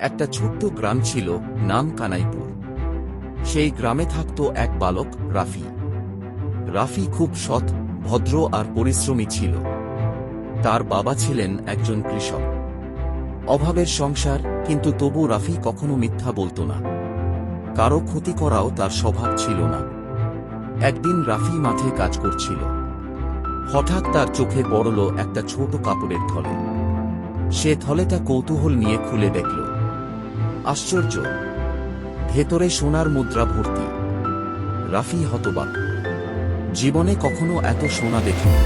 একটা ছোট্ট গ্রাম ছিল, নাম কানাইপুর। সেই গ্রামে থাকত এক বালক, রাফি। রাফি খুব সৎ, ভদ্র আর পরিশ্রমী ছিল। তার বাবা ছিলেন একজন কৃষক। অভাবের সংসার, কিন্তু তবু রাফি কখনো মিথ্যা বলত না। কারো ক্ষতি করাও তার স্বভাব ছিল না। একদিন রাফি মাঠে কাজ করছিল। হঠাৎ তার চোখে পড়ল একটা ছোট কাপড়ের থলে। সে থলেটা কৌতূহল নিয়ে খুলে দেখল। আশ্চর্য! ভেতরে সোনার মুদ্রা ভর্তি। রাফি হতবাক। জীবনে কখনো এত সোনা দেখেনি।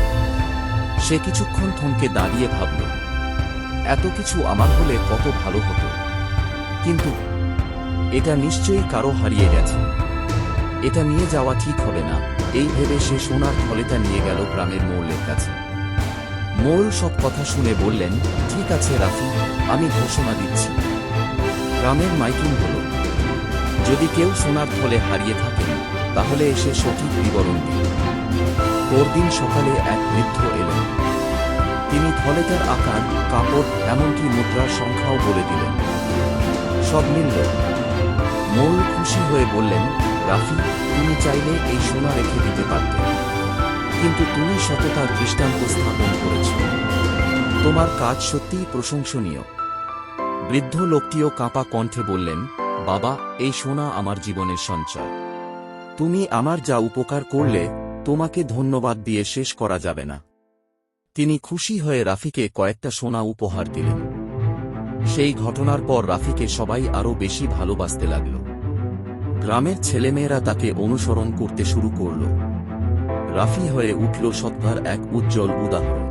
সে কিছুক্ষণ থমকে দাঁড়িয়ে ভাবল, এত কিছু আমার হলে কত ভালো হতো, কিন্তু এটা নিশ্চয়ই কারো হারিয়ে গেছে। এটা নিয়ে যাওয়া ঠিক হবে না। এই ভেবে সে সোনার থলেটা নিয়ে গেল গ্রামের মোড়লের কাছে। মোড়ল সব কথা শুনে বললেন, ঠিক আছে রাফি, আমি ঘোষণা দিচ্ছি। গ্রামের মাইকিং হল, যদি কেউ সোনার থলে হারিয়ে থাকেন তাহলে এসে সঠিক বিবরণ দিন। পরদিন সকালে এক বৃদ্ধ এলেন। তিনি থলেটার আকার, কাপড়, এমনকি মুদ্রার সংখ্যাও বলে দিলেন। সব মিলল। মোড়ল খুশি হয়ে বললেন, রাফি, তুমি চাইলে এই সোনা রেখে দিতে পারতে, কিন্তু তুমি সততার দৃষ্টান্ত স্থাপন করেছ। তোমার কাজ সত্যিই প্রশংসনীয়। বৃদ্ধ লোকটিও কাঁপা কণ্ঠে বললেন, বাবা, এই সোনা আমার জীবনের সঞ্চয়। তুমি আমার যা উপকার করলে, তোমাকে ধন্যবাদ দিয়ে শেষ করা যাবে না। তিনি খুশি হয়ে রাফিকে কয়েকটা সোনা উপহার দিলেন। সেই ঘটনার পর রাফিকে সবাই আরও বেশি ভালোবাসতে লাগল। গ্রামের ছেলেমেয়েরা তাকে অনুসরণ করতে শুরু করল। রাফি হয়ে উঠল সত্তার এক উজ্জ্বল উদাহরণ।